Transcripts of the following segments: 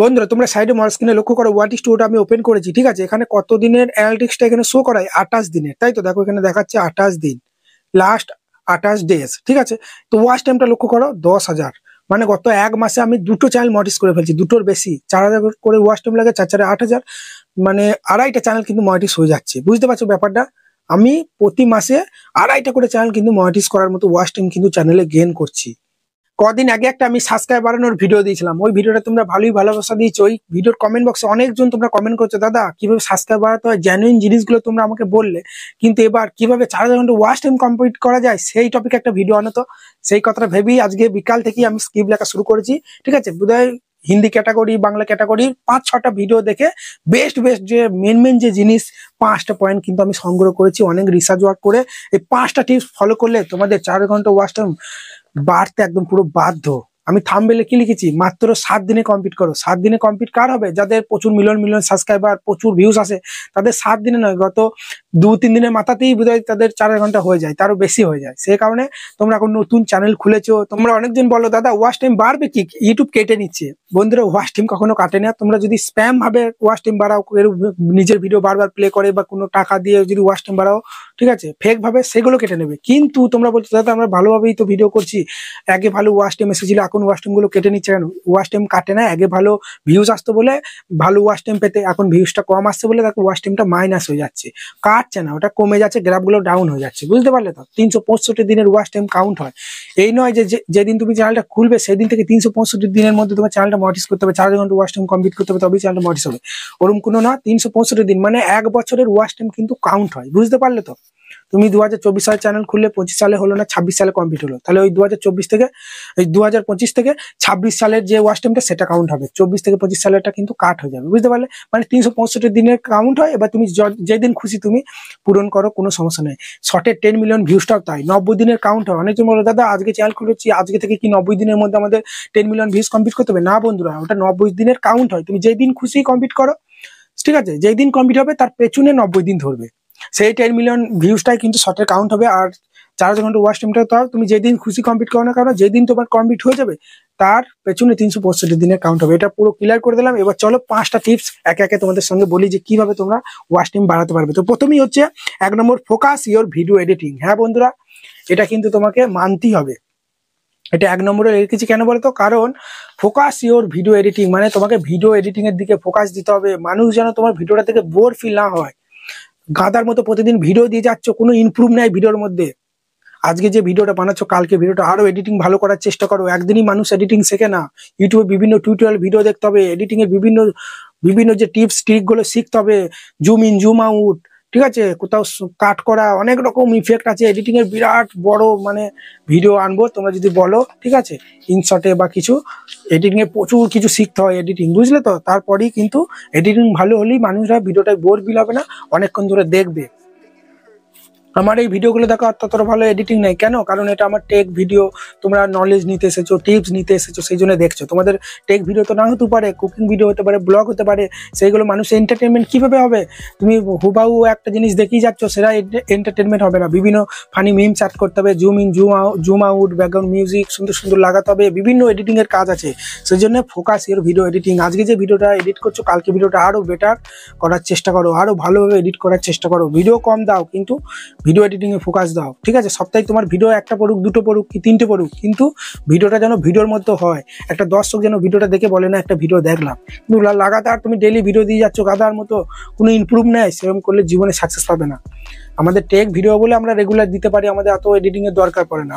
বন্ধুরা তোমরা সাইডে আমার স্ক্রিনে লক্ষ্য করো ওয়াট ইস টু ওটা আমি ওপেন করেছি, ঠিক আছে। এখানে কত দিনের অ্যানালিটিক্সটা এখানে শো করায় 28 দিনের, তাই তো। দেখো এখানে দেখাচ্ছে 28 দিন, লাস্ট 28 ডেজ, ঠিক আছে। তো ওয়াচ টাইমটা লক্ষ্য করো 10,000, মানে গত এক মাসে আমি দুটো চ্যানেল মনিটাইজ করে ফেলছি, দুটোর বেশি। 4,000 করে ওয়াচ টাইম লাগে, 4 4 8,000, মানে আড়াইটা চ্যানেল কিন্তু মনিটাইজ হয়ে যাচ্ছে। বুঝতে পারছো ব্যাপারটা? আমি প্রতি মাসে আড়াইটা করে চ্যানেল কিন্তু মনিটাইজ করার মতো ওয়াচ টাইম কিন্তু চ্যানেলে গেইন করছি। কদিন আগে একটা আমি সাবস্ক্রাইব বাড়ানোর ভিডিও দিয়েছিলাম, ওই ভিডিওটা তোমরা ভালোই ভালোবাসা দিয়েছো। ওই ভিডিওর কমেন্ট বক্সে অনেকজন তোমরা কমেন্ট করছো, দাদা কিভাবে সাবস্ক্রাইব বাড়াতে হয়, জেনুইন জিনিসগুলো তোমরা আমাকে বললে, কিন্তু এবার কিভাবে 4,000 ঘন্টা ওয়াচ টাইম কমপ্লিট করা যায় সেই টপিকে একটা ভিডিও আনো তো। সেই কথাটা ভেবেই আজকে বিকাল থেকেই আমি স্ক্রিপ্ট লেখা শুরু করেছি, ঠিক আছে। বোধহয় হিন্দি ক্যাটাগরি, বাংলা ক্যাটাগরি 5-6টা ভিডিও দেখে বেস্ট যে মেন যে জিনিস 5টা পয়েন্ট কিন্তু আমি সংগ্রহ করেছি অনেক রিসার্চ ওয়ার্ক করে। এই 5টা টিপস ফলো করলে তোমাদের 4 ঘন্টা ওয়াচ টাইম বাড়তে একদম পুরো বাধ্য। আমি থাম্বনেলে কি লিখেছি, মাত্র 7 দিনে কমপ্লিট করো। 7 দিনে কমপ্লিট কার হবে? যাদের প্রচুর মিলিয়ন সাবস্ক্রাইবার, প্রচুর ভিউজ আসে, তাদের 7 দিনে নয়, গত 2-3 দিনের মাথাতেই বোধহয় তাদের 4 ঘন্টা হয়ে যায়, তারও বেশি হয়ে যায়। সেই কারণে তোমরা এখন নতুন চ্যানেল খুলেছো, তোমরা অনেকজন বলো দাদা ওয়াচ টাইম বাড়বে কি, ইউটিউব কেটে নিচ্ছে। বন্ধুরা ওয়াচ টাইম কখনো কাটে না। তোমরা যদি স্প্যাম ভাবে ওয়াচ টাইম বাড়াও, নিজের ভিডিও বারবার প্লে করে বা কোনো টাকা দিয়ে যদি ওয়াচ টাইম বাড়াও, ঠিক আছে, ফেক ভাবে, সেগুলো কেটে নেবে। কিন্তু তোমরা বলছো দাদা আমরা ভালোভাবেই তো ভিডিও করছি, আগে ভালো ওয়াচ টাইম এসেছিল, এখন ওয়াচ টাইম গুলো কেটে নিচ্ছে কেন? ওয়াচ টাইম কাটে না, আগে ভালো ভিউজ আসতো বলে ভালো ওয়াচ টাইম পেতে, এখন ভিউজটা কম আসছে বলে দেখো ওয়াচ টাইমটা মাইনাস হয়ে যাচ্ছে, কাটছে না, ওটা কমে যাচ্ছে, গ্রাফ গুলো ডাউন হয়ে যাচ্ছে। বুঝতে পারলে তো? 365 দিনের ওয়াচ টাইম কাউন্ট হয়। এই নয় যে যেদিন তুমি চ্যানেলটা খুলবে সেদিন থেকে 365 দিনের মধ্যে তোমার চ্যানেলটা মনিটাইজ করতে হবে, 4 ঘন্টা ওয়াচ টাইম কমপ্লিট করতে হবে, তবেই চ্যানেলটা মনিটাইজ হবে। ওরকম কোনো না, 365 দিন মানে 1 বছরের ওয়াচ টাইম কিন্তু কাউন্ট হয়। বুঝতে পারলে তো? তুমি 2024 সালে চ্যানেল খুললে 25 সালে হলো না, 26 সালে কমপ্লিট হলো, তাহলে ওই 2024 থেকে, ওই 2025 থেকে 26 সালের যে ওয়াচ টাইমটা সেটা কাউন্ট হবে, 24 থেকে 25 সালেরটা কিন্তু কাট হয়ে যাবে। বুঝতে পারলে? মানে 365 দিনের কাউন্ট হয়। এবার তুমি যেদিন খুশি তুমি পূরণ করো, কোনো সমস্যা নেই। শর্টের 10 মিলিয়ন ভিউজটাও তাই 90 দিনের কাউন্ট হয়। অনেকজন বলো দাদা আজকে চ্যানেল খুলেছি, আজকে থেকে কি 90 দিনের মধ্যে আমাদের 10 মিলিয়ন ভিউজ কমপ্লিট করতে হবে? না বন্ধুরা, ওটা 90 দিনের কাউন্ট হয়। তুমি যেই দিন খুশি কমপ্লিট করো, ঠিক আছে, যেই দিন কমপ্লিট হবে তার পেছনে 90 দিন ধরবে, সেই 10 মিলিয়ন ভিউজটাই কিন্তু শর্টের কাউন্ট হবে। আর 4 ঘন্টা ওয়াচ টাইমটা তাও তুমি যেদিন খুশি কমপ্লিট করো না, কারণ যেদিন তোমার কমপ্লিট হয়ে যাবে তার পেছনে 365 দিনের কাউন্ট হবে। এটা পুরো ক্লিয়ার করে দিলাম। এবার চলো 5টা টিপস একে একে তোমাদের সঙ্গে বলি যে কিভাবে তোমরা ওয়াচ টাইম বাড়াতে পারবে। তো প্রথমেই হচ্ছে 1 নম্বর, ফোকাস ইওর ভিডিও এডিটিং। হ্যাঁ বন্ধুরা, এটা কিন্তু তোমাকে মানতেই হবে। এটা 1 নম্বরে রেখেছি, কেন বলতো? কারণ ফোকাস ইওর ভিডিও এডিটিং, মানে তোমাকে ভিডিও এডিটিং এর দিকে ফোকাস দিতে হবে। মানুষ যেন তোমার ভিডিওটা থেকে বোর ফিল না হয়। গাদার মতো প্রতিদিন ভিডিও দিয়ে যাচ্ছ, কোনো ইমপ্রুভ নাই ভিডিওর মধ্যে। আজকে যে ভিডিওটা বানাচ্ছ, কালকে ভিডিওটা আরো এডিটিং ভালো করার চেষ্টা করো। একদিনই মানুষ এডিটিং শেখে না। ইউটিউবে বিভিন্ন টিউটোরিয়াল ভিডিও দেখতে হবে, এডিটিং এর বিভিন্ন যে টিপস ট্রিক গুলো শিখতে হবে। জুম ইন, জুম আউট, ঠিক আছে, কোথাও কাট করা, অনেক রকম ইফেক্ট আছে এডিটিং এর। বিরাট বড় মানে ভিডিও আনবো তোমরা যদি বলো, ঠিক আছে, ইনশটে বা কিছু এডিটিং এ প্রচুর কিছু শিখতে হয় এডিটিং, বুঝলে তো? তারপরেই কিন্তু এডিটিং ভালো হলেই মানুষরা ভিডিওটায় বোর ফিল হবে না, অনেকক্ষণ ধরে দেখবে। আমার এই ভিডিওগুলো দেখো ততটা ভালো এডিটিং নেই, কেন? কারণ এটা আমার টেক ভিডিও, তোমরা নলেজ নিতে এসেছো, টিপস নিতে এসেছো, সেই জন্য দেখছো। তোমাদের টেক ভিডিও তো না হতে পারে, কুকিং ভিডিও হতে পারে, ব্লগ হতে পারে, সেইগুলো মানুষের এন্টারটেনমেন্ট কিভাবে হবে? তুমি হুবাহু একটা জিনিস দেখেই যাচ্ছ, সেটা এন্টারটেনমেন্ট হবে না। বিভিন্ন ফানি মিম চার্ট করতে হবে, zoom in, zoom out, background music সুন্দর সুন্দর লাগাতে হবে, বিভিন্ন এডিটিং এর কাজ আছে। সেই জন্য ফোকাস এর ভিডিও এডিটিং। আজকে যে ভিডিওটা এডিট করছো, কালকে ভিডিওটা আরো বেটার করার চেষ্টা করো, আরো ভালোভাবে এডিট করার চেষ্টা করো। ভিডিও কম দাও, কিন্তু ভিডিও এডিটিং এ ফোকাস দাও, ঠিক আছে। সপ্তাহে তোমার ভিডিও 1টা পড়ুক, 2টো পড়ুক কি 3টে পড়ুক, কিন্তু ভিডিওটা যেন ভিডিওর মধ্যে হয়। একটা দর্শক যেন ভিডিওটা দেখে বলে না একটা ভিডিও দেখলাম। কিন্তু লাগাতার তুমি ডেইলি ভিডিও দিয়ে যাচ্ছ গাদার মতো, কোনো ইমপ্রুভ নেই, সেরকম করলে জীবনে সাকসেস পাবে না। আমাদের টেক ভিডিও বলে আমরা রেগুলার দিতে পারি, আমাদের এত এডিটিং এর দরকার পড়ে না।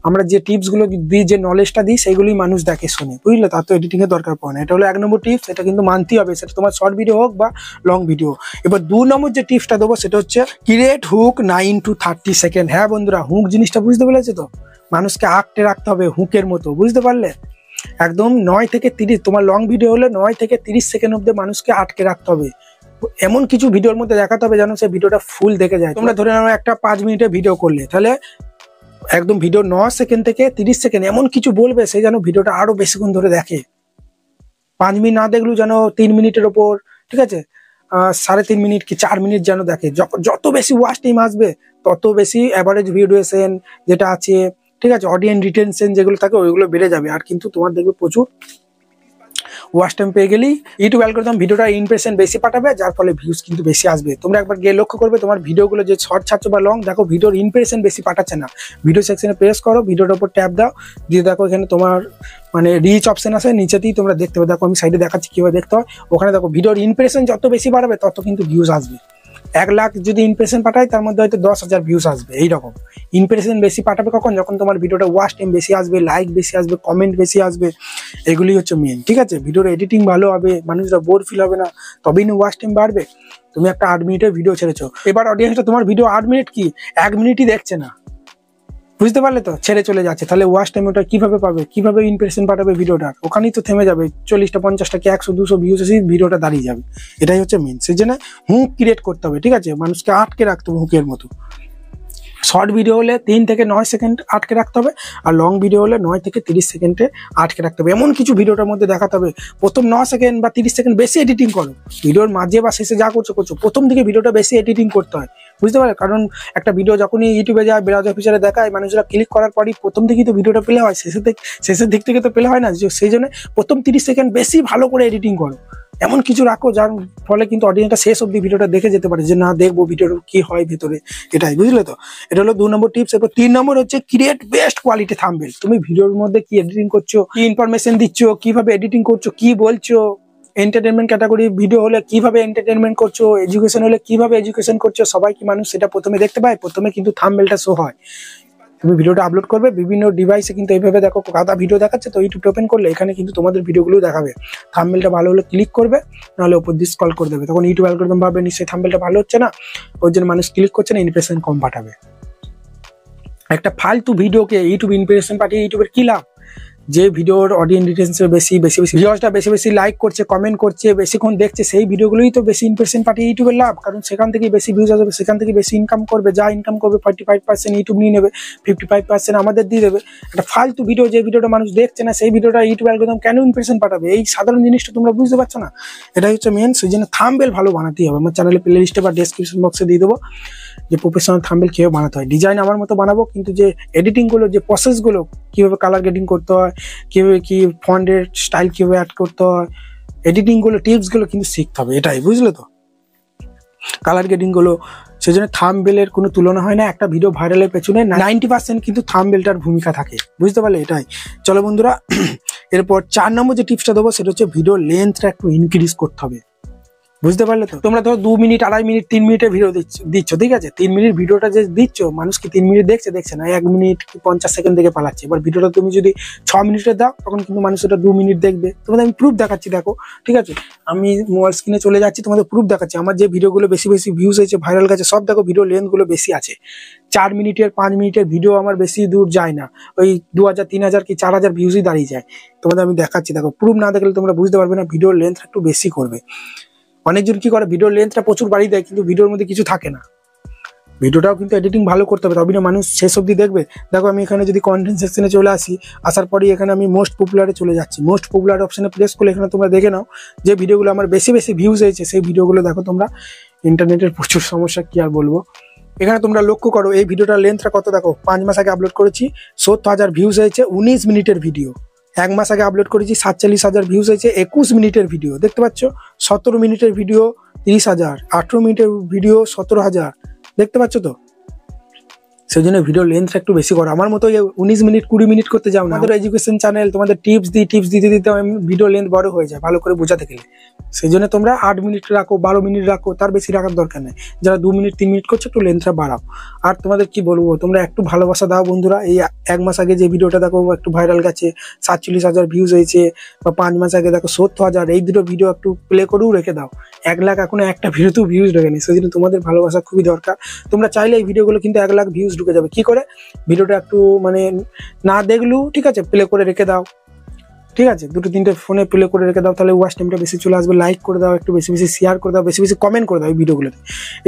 আমরা যে টিপস গুলো দিই, যে নলেজটা দিই, সেইগুলোই মানুষ দেখে শোনে, বুঝলে? তার তো এডিটিং এর দরকার পড়ে না। এটা হলো 1 নম্বর টিপস, এটা কিন্তু মানতেই হবে, সেটা তোমার শর্ট ভিডিও হোক বা লং ভিডিও। এবার 2 নম্বর যে টিপসটা দেবো সেটা হচ্ছে ক্রিয়েট হুক 9 to 30 সেকেন্ড। হ্যাঁ বন্ধুরা, হুক জিনিসটা বুঝতে পেরেছো তো? মানুষকে আঁকড়ে রাখতে হবে হুকের মতো, বুঝতে পারলে? একদম 9 থেকে 30, তোমার লং ভিডিও হলে 9 থেকে 30 সেকেন্ড অব্দি মানুষকে আটকে রাখতে হবে। এমন কিছু ভিডিওর মধ্যে দেখাতে হবে যেন সে ভিডিওটা ফুল দেখে যায়। তোমরা ধরে নাও একটা 5 মিনিটের ভিডিও করলে, তাহলে একদম ভিডিও 9 সেকেন্ড থেকে 30 সেকেন্ড এমন কিছু বলবে সে যেন ভিডিওটা আরো বেশিক্ষণ ধরে দেখে। 5 মিনিট না দেখলেও যেন 3 মিনিটের ওপর, ঠিক আছে, 3.5 মিনিট কি 4 মিনিট যেন দেখে। যত বেশি ওয়াচ টাইম আসবে তত বেশি অ্যাভারেজ ভিডিওশন যেটা আছে, ঠিক আছে, অডিয়েন্স রিটেনশন যেগুলো থাকে ওইগুলো বেড়ে যাবে। আর কিন্তু তোমার দেখবে প্রচুর ওয়াচ টাইম পেয়ে গেলেই ইউটিউব অ্যালগরিদম ভিডিওটা ইমপ্রেশন বেশি পাঠাবে, যার ফলে ভিউজ কিন্তু বেশি আসবে। তোমরা একবার গিয়ে লক্ষ্য করবে তোমার ভিডিওগুলো যে শর্ট ছাড়ছো বা লং, দেখো ভিডিওর ইমপ্রেশন বেশি পাঠাচ্ছে না। ভিডিও সেকশনে প্রেস করো, ভিডিওর উপর ট্যাপ দাও, দিয়ে দেখো এখানে তোমার মানে রিচ অপশন আছে, নিচেতেই তোমরা দেখতে পাবে। দেখো আমি সাইডে দেখাচ্ছি কিভাবে দেখতে হয়। ওখানে দেখো ভিডিওর ইমপ্রেশন যত বেশি বাড়াবে তত কিন্তু ভিউজ আসবে। 1 লাখ যদি ইমপ্রেশন পাঠায় তার মধ্যে হয়তো 10,000 ভিউজ আসবে। এইরকম ইমপ্রেশন বেশি পাঠাবে কখন? যখন তোমার ভিডিওটা ওয়াচ টাইম বেশি আসবে, লাইক বেশি আসবে, কমেন্ট বেশি আসবে। এগুলি হচ্ছে মেন, ঠিক আছে? ভিডিওর এডিটিং ভালো হবে, মানুষরা বোর ফিল হবে না, তবেই না ওয়াচ টাইম বাড়বে। তুমি একটা 8 মিনিটের ভিডিও ছেড়েছো, এবার অডিয়েন্সটা তোমার ভিডিও 8 মিনিট কি 1 মিনিটই দেখছে না, বুঝতে পারলে তো? ছেড়ে চলে যাচ্ছে। তাহলে ওয়াচ টাইম ওটা কিভাবে পাবে, কিভাবে ইমপ্রেশন পাঠাবে ভিডিওটার? ওখানেই তো থেমে যাবে। 40টা 50টা কি 100-200 ভিউজ এসে ভিডিওটা দাঁড়িয়ে যাবে। এটাই হচ্ছে মেন। সেই জন্য হুক ক্রিয়েট করতে হবে, ঠিক আছে? মানুষকে আটকে রাখতে হবে হুকের মতো। শর্ট ভিডিও হলে 3 থেকে 9 সেকেন্ড আটকে রাখতে হবে, আর লং ভিডিও হলে 9 থেকে 30 সেকেন্ডে আটকে রাখতে হবে। এমন কিছু ভিডিওটার মধ্যে দেখাতে হবে, প্রথম 9 সেকেন্ড বা 30 সেকেন্ড বেশি এডিটিং করো। ভিডিওর মাঝে বা শেষে যা করছো প্রথম দিকে ভিডিওটা বেশি এডিটিং করতে হয়, বুঝতে পারলে? কারণ একটা ভিডিও যখনই ইউটিউবে যায়, ব্রাউজার ফিচারে দেখায়, মানুষরা ক্লিক করার পরই প্রথম দিকেই তো ভিডিওটা পেলে হয়, শেষের দিক থেকে তো পেলে হয় না। সেই জন্য প্রথম 30 সেকেন্ড বেশি ভালো করে এডিটিং করো। এমন কিছু রাখো যার ফলে কিন্তু অডিয়েন্সটা শেষ অব্দি ভিডিওটা দেখে যেতে পারে, যে না দেখবো ভিডিওর কি হয় ভেতরে। এটাই, বুঝলে তো? এটা হলো 2 নম্বর টিপস। এরপর 3 নম্বর হচ্ছে ক্রিয়েট বেস্ট কোয়ালিটি থাম্বনেল। তুমি ভিডিওর মধ্যে কি এডিটিং করছো, কি ইনফরমেশন দিচ্ছ, কিভাবে এডিটিং করছো, কি বলছো, এন্টারটেনমেন্ট ক্যাটাগরি ভিডিও হলে কিভাবে এন্টারটেনমেন্ট করছো, এডুকেশন হলে কিভাবে এডুকেশন করছো, সবাই কি মানুষ সেটা প্রথমে দেখতে পায়? প্রথমে কিন্তু থাম্বনেলটা শো হয়। তুমি ভিডিওটা আপলোড করবে বিভিন্ন ডিভাইসে, কিন্তু এইভাবে দেখো গাদা ভিডিও দেখাচ্ছে, তো ইউটিউব ওপেন করলে এখানে কিন্তু তোমাদের ভিডিওগুলো দেখাবে। থাম্বনেলটা ভালো হলে ক্লিক করবে, নাহলে উপর দিয়ে স্ক্রল করে দেবে। তখন ইউটিউব অ্যালগরিদম ভাবে নিশ্চয়ই থাম্বনেলটা ভালো হচ্ছে না, ওই জন্য মানুষ ক্লিক করছে না, ইমপ্রেশন কম পাঠাবে। একটা ফালতু ভিডিওকে ইউটিউব ইমপ্রেশন পাঠিয়ে ইউটিউবের কি লাভ? যে ভিডিওর অডিয়েন্স রিটেনশন বেশি ভিউয়ার্সটা বেশি লাইক করছে, কমেন্ট করছে, বেশিক্ষণ দেখছে, সেই ভিডিওগুলোই তো বেশি ইমপ্রেশন পাঠিয়ে ইউটিউবের লাভ। কারণ সেখান থেকে বেশি ভিউজ আসবে, সেখান থেকে বেশি ইনকাম করবে। যা ইনকাম করবে 45% ইউটিউব নিয়ে নেবে, 55% আমাদের দিয়ে দেবে। একটা ফালতু ভিডিও, যে ভিডিওটা মানুষ দেখছে না, সেই ভিডিওটা ইউটিউব অ্যালগরিদম কেন ইমপ্রেশন পাঠাবে? এই সাধারণ জিনিসটা তোমরা বুঝতে পারছো না? এটাই হচ্ছে মেন। সেই জন্য থাম্বনেল ভালো বানাতেই হবে। আমার চ্যানেলে প্লে লিস্টে বা ডেসক্রিপশন বক্সে দিয়ে দেবো যে প্রফেশনাল থাম্বনেল কিভাবে বানাতে হয়। ডিজাইন আমার মতো বানাবো, কিন্তু যে এডিটিং গুলো, যে প্রসেস গুলো, কিভাবে কালার গ্রেডিং করতে হয়, কিভাবে কি ফন্টের স্টাইল কিভাবে অ্যাড করতে হয়, এডিটিং গুলো, টিপস গুলো কিন্তু শিখতে হবে। এটাই, বুঝলে তো? কালার গ্রেডিং গুলো, সেজন্য থাম্বনেলের কোনো তুলনা হয় না। একটা ভিডিও ভাইরালের পেছনে 90% কিন্তু থাম্বনেলটার ভূমিকা থাকে, বুঝতে পারলে? এটাই। চলো বন্ধুরা, এরপর 4 নম্বর যে টিপসটা দেবো সেটা হচ্ছে ভিডিও লেন্থটা একটু ইনক্রিজ করতে হবে, বুঝতে পারলে তো? তোমরা ধরো 2 মিনিট, 2.5 মিনিট, 3 মিনিটের ভিডিও দিচ্ছ, ঠিক আছে? 3 মিনিট ভিডিওটা যে দিচ্ছ, মানুষ কি 3 মিনিট দেখছে না, 1 মিনিট কি 50 সেকেন্ড থেকে পালাচ্ছে। এবার ভিডিওটা তুমি যদি 6 মিনিটের দাও, তখন কিন্তু মানুষ ওটা 2 মিনিট দেখবে। তোমাদের আমি প্রুফ দেখাচ্ছি, দেখো, ঠিক আছে? আমি মোবাইল স্ক্রিনে চলে যাচ্ছি, তোমাদের প্রুফ দেখাচ্ছি। আমার যে ভিডিওগুলো বেশি ভিউজ হয়েছে, ভাইরাল গেছে, সব দেখো ভিডিও লেন্থ গুলো বেশি আছে। 4 মিনিটের 5 মিনিটের ভিডিও আমার বেশি দূর যায় না, ওই 2000, 3000 কি 4000 ভিউজই দাঁড়িয়ে যায়। তোমাদের আমি দেখাচ্ছি, দেখো। প্রুফ না দেখলে তোমরা বুঝতে পারবে না। ভিডিওর লেন্থ একটু বেশি করবে। অনেকজন কি করে, ভিডিওর লেন্থটা প্রচুর বাড়িয়ে দেয়, কিন্তু ভিডিওর মধ্যে কিছু থাকে না। ভিডিওটাও কিন্তু এডিটিং ভালো করতে হবে, তবে না মানুষ শেষ অব্দি দেখবে। দেখো আমি এখানে যদি কন্টেন্ট সেকশনে চলে আসি, আসার পরেই এখানে আমি মোস্ট পপুলারে চলে যাচ্ছি। মোস্ট পপুলার অপশনে প্রেস করলে এখানে তোমরা দেখে নাও যে ভিডিওগুলো আমার বেশি ভিউজ হয়েছে, সেই ভিডিওগুলো দেখো তোমরা। ইন্টারনেটের প্রচুর সমস্যা, কি আর বলবো। এখানে তোমরা লক্ষ্য করো এই ভিডিওটার লেন্থটা কত, দেখো 5 মাস আগে আপলোড করেছি, 70,000 ভিউজ হয়েছে, 19 মিনিটের ভিডিও। 1 মাস আগে আপলোড করেছি, 47,000 ভিউজ হয়েছে, 21 মিনিটের ভিডিও। দেখতে পাচ্ছ? 17 মিনিটের ভিডিও 30,000, 18 মিনিটের ভিডিও 17,000। দেখতে পাচ্ছ তো? সেই জন্য ভিডিও লেন্থটা একটু বেশি করো। আমার মতো 19 মিনিট 20 মিনিট করতে যাও না। আমাদের এডুকেশন চ্যানেল, তোমাদের টিপস দিতে ভিডিও লেন্থ বড় হয়ে যায় ভালো করে বোঝাতে গেলে। সেই জন্য তোমরা 8 মিনিট রাখো, 12 মিনিট রাখো, তার বেশি রাখার দরকার নেই। যারা 2 মিনিট 3 মিনিট করছো, একটু লেন্থটা বাড়াও। আর তোমাদের কি বলবো, তোমরা একটু ভালোবাসা দাও বন্ধুরা। এই 1 মাস আগে যে ভিডিওটা দেখো একটু ভাইরাল গেছে, 47,000 ভিউজ হয়েছে, বা 5 মাস আগে দেখো 70,000, এই দুটো ভিডিও একটু প্লে করেও রেখে দাও। 1 লাখ এখনো একটা ভিডিওতেও ভিউজ ঢোকে নি। সেই জন্য তোমাদের ভালোবাসা খুবই দরকার। তোমরা চাইলে এই ভিডিওগুলো কিন্তু 1 লাখ ভিউজ ঢুকে যাবে। কি করে? ভিডিওটা একটু মানে না দেখলেও ঠিক আছে, প্লে করে রেখে দাও, ঠিক আছে? 2-3টে ফোনে প্লে করে রেখে দাও, তাহলে ওয়াচ টাইমটা বেশি চলে আসবে। লাইক করে দাও, একটু বেশি শেয়ার করে দাও, বেশি কমেন্ট করে দাও এই ভিডিওগুলোতে।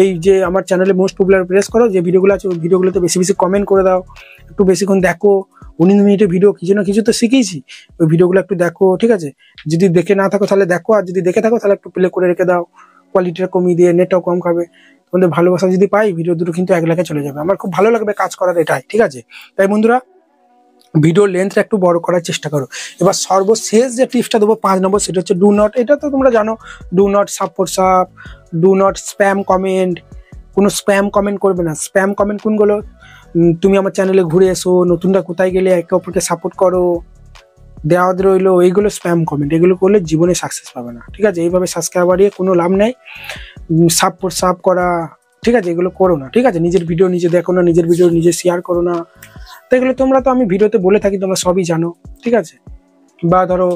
এই যে আমার চ্যানেলে মোস্ট পপুলার প্রেস করো, যে ভিডিওগুলো আছে ওই ভিডিওগুলোতে বেশি কমেন্ট করে দাও, একটু বেশিক্ষণ দেখো। 19 মিনিটের ভিডিও কিছু না কিছু তো শিখেছি, ওই ভিডিওগুলো একটু দেখো, ঠিক আছে? যদি দেখে না থাকো তাহলে দেখো, আর যদি দেখে থাকো তাহলে একটু প্লে করে রেখে দাও। কোয়ালিটিটা কমিয়ে দিয়ে, নেটটাও কম খাবে। তোমাদের ভালোবাসা যদি পাই, ভিডিও দুটো কিন্তু 1 লাখে চলে যাবে। আমার খুব ভালো লাগবে কাজ করার, এটাই, ঠিক আছে? তাই বন্ধুরা, ভিডিও লেন্থটা একটু বড় করার চেষ্টা করো। এবার সর্বশেষ যে টিপসটা দেবো 5 নম্বর, সেটা হচ্ছে ডু নট। এটা তো তোমরা জানো, do not support, do not spam comment. কোনো স্প্যাম কমেন্ট করবে না। স্প্যাম কমেন্ট কোনগুলো? তুমি আমার চ্যানেলে ঘুরে এসো, নতুনরা কোথায় গেলে একে অপরকে সাপোর্ট করো, দেওয়া রইলো, এইগুলো স্প্যাম কমেন্ট। এগুলো করলে জীবনে সাকসেস পাবে না, ঠিক আছে? এইভাবে সাবস্ক্রাইব বাড়িয়ে কোনো লাভ নেই। সাপ করা, ঠিক আছে? এগুলো করো না, ঠিক আছে? নিজের ভিডিও নিজে দেখো না, নিজের ভিডিও নিজে শেয়ার করো না। তো এগুলো তোমরা তো আমি ভিডিওতে বলে থাকি, তোমরা সবই জানো, ঠিক আছে? বা ধরো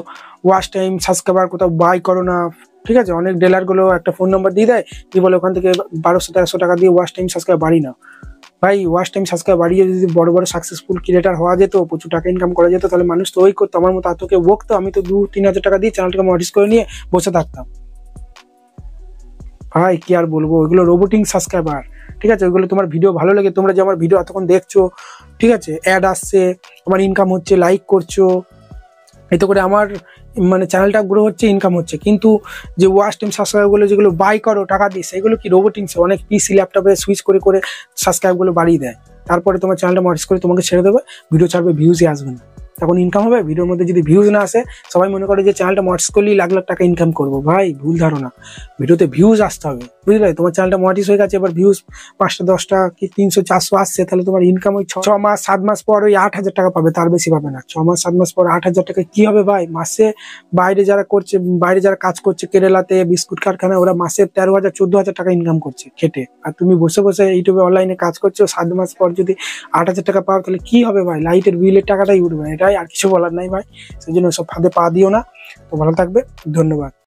ওয়াচ টাইম সাবস্ক্রাইবার কোথাও বাই করো না, ঠিক আছে? অনেক ডিলারগুলো একটা ফোন নাম্বার দিয়ে দেয়, দিয়ে বলে ওখান থেকে 1200-1300 টাকা দিয়ে ওয়াচ টাইম সাবস্ক্রাইব বাড়ি না। ভাই, ওয়াচ টাইম সাবস্ক্রাইব বাড়িয়ে যদি বড় বড় সাকসেসফুল ক্রিয়েটার হওয়া যেত, প্রচুর টাকা ইনকাম করা যেত, তাহলে মানুষ তো ওই করতো। আমার মতো এতকে বকতো, আমি তো 2-3 হাজার টাকা দিয়ে চ্যানেলটাকে মডিস করে নিয়ে বসে থাকতাম। ভাই কি আর বলবো, ওইগুলো রোবোটিং সাবস্ক্রাইবার, ঠিক আছে? ওইগুলো তোমার ভিডিও ভালো লাগে, তোমরা যে আমার ভিডিও এতক্ষণ দেখছো, ঠিক আছে? অ্যাড আসছে, আমার ইনকাম হচ্ছে, লাইক করছো, এতে করে আমার মানে চ্যানেলটা গ্রো হচ্ছে, ইনকাম হচ্ছে। কিন্তু যে ওয়াচ টাইম সাবস্ক্রাইবগুলো যেগুলো বাই করো টাকা দিয়ে, সেগুলো কি রোবোটিংসে অনেক পিসি ল্যাপটপে সুইচ করে করে সাবস্ক্রাইবগুলো বাড়িয়ে দেয়, তারপরে তোমার চ্যানেলটা মডিস করে তোমাকে ছেড়ে দেবে, ভিডিও ছাড়বে, ভিউজই আসবে না। তখন ইনকাম হবে? ভিডিওর মধ্যে যদি ভিউজ না আসে, সবাই মনে করে যে চ্যানেলটা মডিস করলেই লাখ লাখ টাকা ইনকাম করবো। ভাই, ভুল ধারণা। ভিডিওতে ভিউজ আসতে হবে, বুঝলে? তোমার চ্যানেলটা মডিস হয়ে গেছে, এবার ভিউজ 5টা 10টা কি 300-400 আসছে, তাহলে তোমার ইনকাম ওই 6 মাস 7 মাস পর ওই 8,000 টাকা পাবে, তার বেশি পাবে না। 6 মাস 7 মাস পর 8,000 টাকা কি হবে ভাই? মাসে বাইরে যারা কাজ করছে কেরালাতে বিস্কুট কারখানায়, ওরা মাসে 13,000-14,000 টাকা ইনকাম করছে খেটে, আর তুমি বসে বসে ইউটিউবে অনলাইনে কাজ করছো। 7 মাস পর যদি 8,000 টাকা পাও, তাহলে কি হবে ভাই? লাইটের বিলের টাকাটাই উঠবে, এটাই, আর কিছু বলার নাই ভাই। সেই জন্য সব ফাঁদে পা দিও না। তো ভালো থাকবে, ধন্যবাদ।